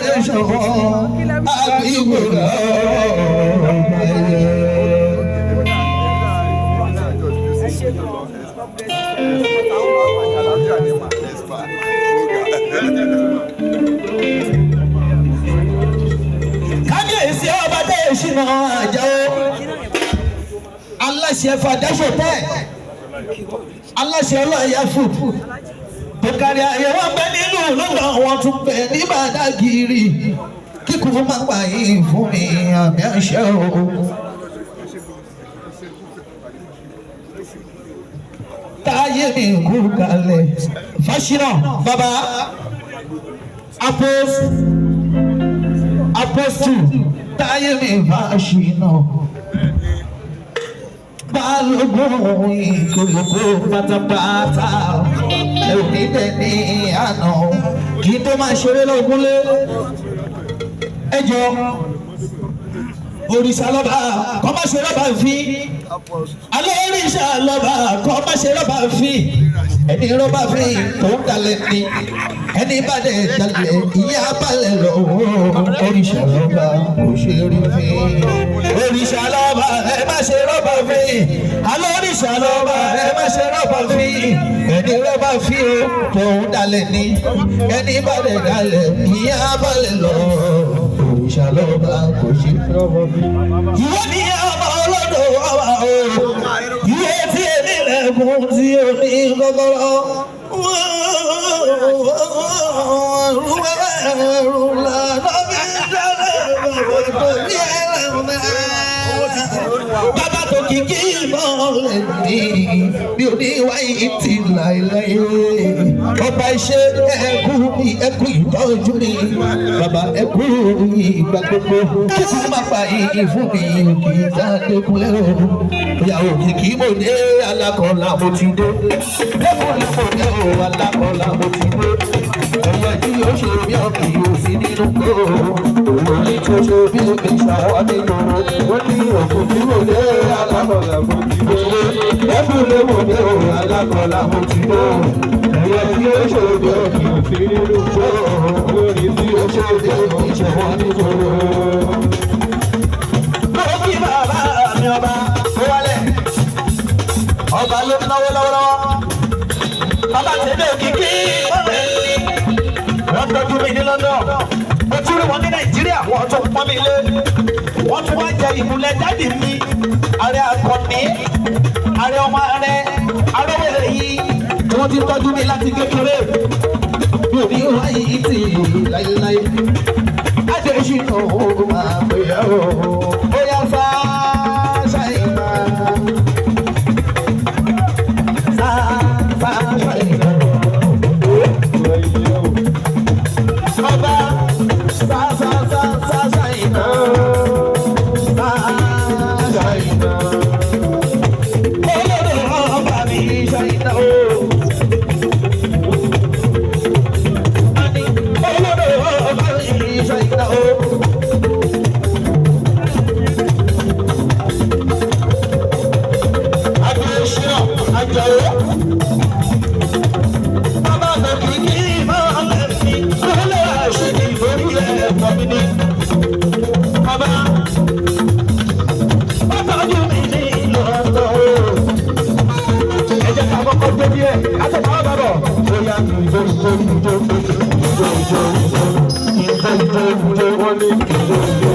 celebration àbíwòrán kábíyèsí ọba dé ìṣúná àjọ aláṣẹ fàdáṣọ tẹ aláṣẹ ọlọ́ọ̀yà fún bùkárí àyẹ̀wò pẹ́ nínú lọ́gbà wọn tún pẹ́ ní Bàdágìrì kíkú máa gbà yìí fún mi àmì àṣẹ o. táyé mi kú kalẹ̀ Fáṣínà bàbá apọ́sù táyé mi Fáṣínà balógun ìkòlòkò pátápátá ẹ̀rùní dẹ̀ni àná kí tó máa ṣeré lọ́gúnlé ẹjọ́ òrìṣà lọ́ba kọ́ máa ṣe lọ́ba fi alẹ́ òrìṣà lọ́ba kọ́ máa ṣe lọ́ba fi ẹni rọ́bà fi tó ń dalẹ̀ ni ẹni bá dẹ̀ dalẹ̀ ìyá balẹ̀ lọ́wọ́ òrìṣà lọ́ba kò ṣe rí fi òrìṣà lọ́ba ẹ má ṣe rọ́bà fi alẹ́ òrìṣà lọ́ba ẹ má ṣe rọ́bà fi ẹni rọ́bà fi tó ń dalẹ̀ ni ẹni bá dẹ̀ dalẹ̀ ìyá balẹ̀ lọ́wọ́ òrìṣà lọ́ba kò ṣe rọ́bà fi. ìwọ ni ọba ọlọ́dọ̀ wà o ìwé tí èmi lẹ́kùn tí o ní kọ́kọ́rọ́ bàbá tó kìkì mọ́lẹ̀ ní bí o ní wáyé ti láéláé ọba iṣẹ́ ẹkú ìtọ́jú mi bàbá ẹkú ìgbà gbogbo kíkú má pa iyì fún mi kì í jáde kúnlẹ̀ o ìyàwó kìkì mo dé alákọ̀ọ́lá mo ti dé ẹkùn mo dé o alákọ̀ọ́lá mo ti dé ẹ̀yẹ tí yóò ṣe bí ọkì yóò sí nínú kó òun ní tó ṣe bí omi ṣàwọ́ nínú wọ́n ní òkú tí mo dé alákọ̀ọ́lá mo ti dé ẹkùn lé mo dé o alákọ̀ọ́lá mo ti dé ẹ̀yẹ tí yóò ṣe bí ọkì yóò sí nínú kó òun ní tí yóò ṣe bí omi ṣàwọ́ nínú. mo kí bàbá mi ọba ó wálẹ̀ ọba ló náwó lọ́wọ́lọ́wọ́ bàbá tẹ̀lé òkìkí wọ́n tọ́jú mi ní London mo tún rí wọn ní Nàìjíríà wọ́n tún pọ́n mi lé wọ́n tún wá jẹ ìmúlẹ̀ jáde mi ààrẹ akọni ààrẹ ọmọ ààrẹ arẹ́wẹ̀rẹ̀ yìí tí wọ́n ti tọ́jú mi láti kékeré mi ò ní wáyé ìtì láéláé adéṣínà ó máa pè é o bóyá Fáṣínà. Wọ́n ní